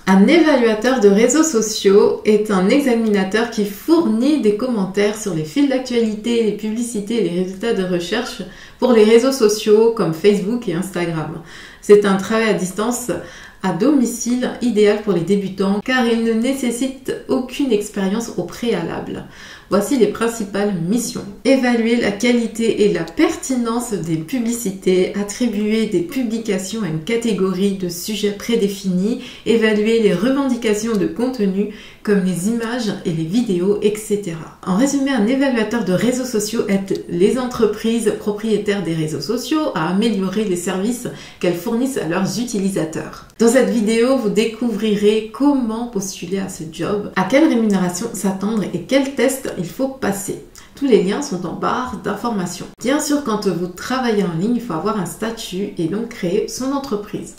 Un évaluateur de réseaux sociaux est un examinateur qui fournit des commentaires sur les fils d'actualité, les publicités et les résultats de recherche pour les réseaux sociaux comme Facebook et Instagram. C'est un travail à distance à domicile idéal pour les débutants car il ne nécessite aucune expérience au préalable. Voici les principales missions. Évaluer la qualité et la pertinence des publicités, attribuer des publications à une catégorie de sujets prédéfinis, évaluer les revendications de contenu comme les images et les vidéos, etc. En résumé, un évaluateur de réseaux sociaux aide les entreprises propriétaires des réseaux sociaux à améliorer les services qu'elles fournissent à leurs utilisateurs. Dans cette vidéo, vous découvrirez comment postuler à ce job, à quelle rémunération s'attendre et quels tests il faut passer. Tous les liens sont en barre d'informations. Bien sûr, quand vous travaillez en ligne, il faut avoir un statut et donc créer son entreprise.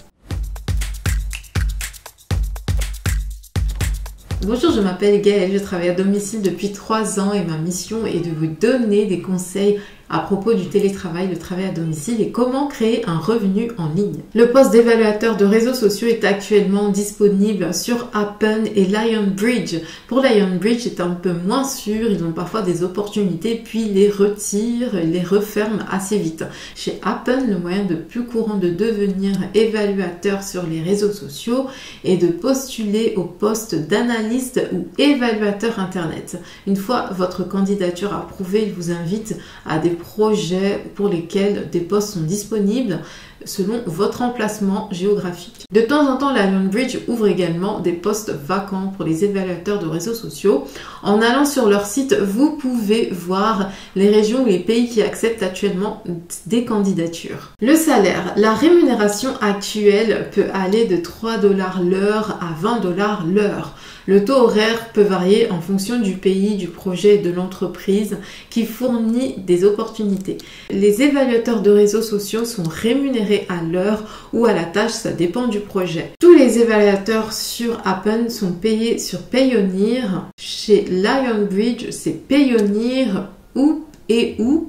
Bonjour, je m'appelle Gaëlle, je travaille à domicile depuis 3 ans et ma mission est de vous donner des conseils à propos du télétravail, le travail à domicile et comment créer un revenu en ligne. Le poste d'évaluateur de réseaux sociaux est actuellement disponible sur Appen et Lionbridge. Pour Lionbridge, c'est un peu moins sûr, ils ont parfois des opportunités puis les retirent, les referment assez vite. Chez Appen, le moyen le plus courant de devenir évaluateur sur les réseaux sociaux est de postuler au poste d'analyste ou évaluateur internet. Une fois votre candidature approuvée, il vous invite à des projets pour lesquels des postes sont disponibles selon votre emplacement géographique. De temps en temps, la Lionbridge ouvre également des postes vacants pour les évaluateurs de réseaux sociaux. En allant sur leur site, vous pouvez voir les régions ou les pays qui acceptent actuellement des candidatures. Le salaire, la rémunération actuelle peut aller de 3 $ l'heure à 20 $ l'heure. Le taux horaire peut varier en fonction du pays, du projet et de l'entreprise qui fournit des opportunités. Les évaluateurs de réseaux sociaux sont rémunérés à l'heure ou à la tâche, ça dépend du projet. Tous les évaluateurs sur Appen sont payés sur Payoneer. Chez Lionbridge, c'est Payoneer ou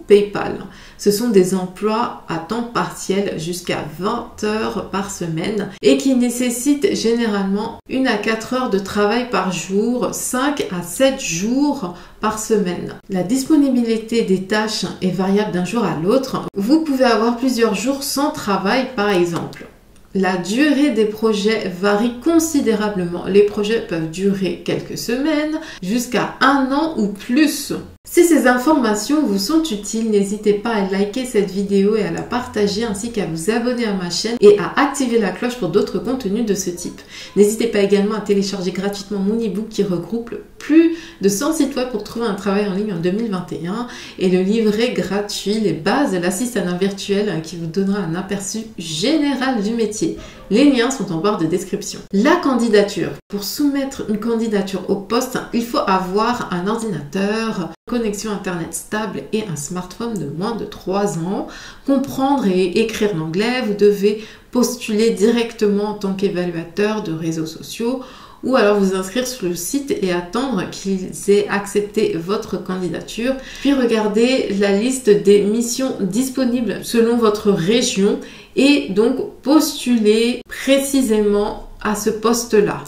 PayPal. Ce sont des emplois à temps partiel jusqu'à 20 heures par semaine et qui nécessitent généralement 1 à 4 heures de travail par jour, 5 à 7 jours par semaine. La disponibilité des tâches est variable d'un jour à l'autre. Vous pouvez avoir plusieurs jours sans travail par exemple. La durée des projets varie considérablement. Les projets peuvent durer quelques semaines jusqu'à 1 an ou plus. Si ces informations vous sont utiles, n'hésitez pas à liker cette vidéo et à la partager ainsi qu'à vous abonner à ma chaîne et à activer la cloche pour d'autres contenus de ce type. N'hésitez pas également à télécharger gratuitement mon e-book qui regroupe plus de 100 sites web pour trouver un travail en ligne en 2021 et le livret gratuit Les bases de l'assistanat virtuel qui vous donnera un aperçu général du métier. Les liens sont en barre de description. La candidature. Pour soumettre une candidature au poste, il faut avoir un ordinateur, connexion internet stable et un smartphone de moins de 3 ans. Comprendre et écrire l'anglais, vous devez postuler directement en tant qu'évaluateur de réseaux sociaux ou alors vous inscrire sur le site et attendre qu'ils aient accepté votre candidature. Puis regardez la liste des missions disponibles selon votre région et donc postuler précisément à ce poste-là.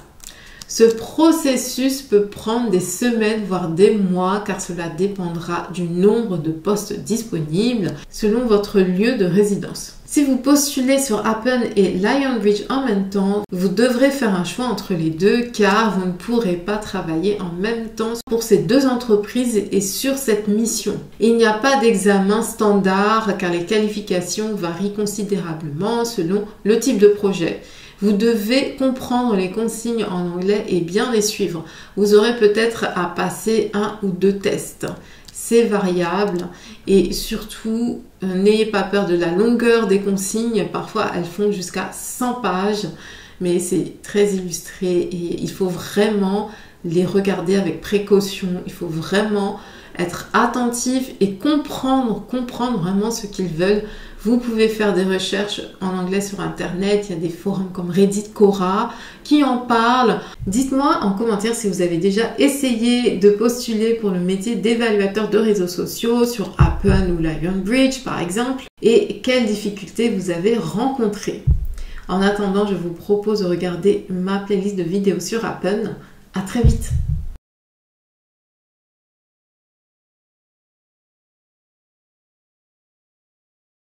Ce processus peut prendre des semaines voire des mois car cela dépendra du nombre de postes disponibles selon votre lieu de résidence. Si vous postulez sur Appen et Lionbridge en même temps, vous devrez faire un choix entre les deux car vous ne pourrez pas travailler en même temps pour ces deux entreprises et sur cette mission. Il n'y a pas d'examen standard car les qualifications varient considérablement selon le type de projet. Vous devez comprendre les consignes en anglais et bien les suivre. Vous aurez peut-être à passer 1 ou 2 tests. C'est variable et surtout, n'ayez pas peur de la longueur des consignes. Parfois, elles font jusqu'à 100 pages, mais c'est très illustré et il faut vraiment les regarder avec précaution. Il faut vraiment être attentif et comprendre vraiment ce qu'ils veulent. Vous pouvez faire des recherches en anglais sur internet, il y a des forums comme Reddit, Quora qui en parlent. Dites-moi en commentaire si vous avez déjà essayé de postuler pour le métier d'évaluateur de réseaux sociaux sur Appen ou Lionbridge par exemple et quelles difficultés vous avez rencontrées. En attendant, je vous propose de regarder ma playlist de vidéos sur Appen. À très vite!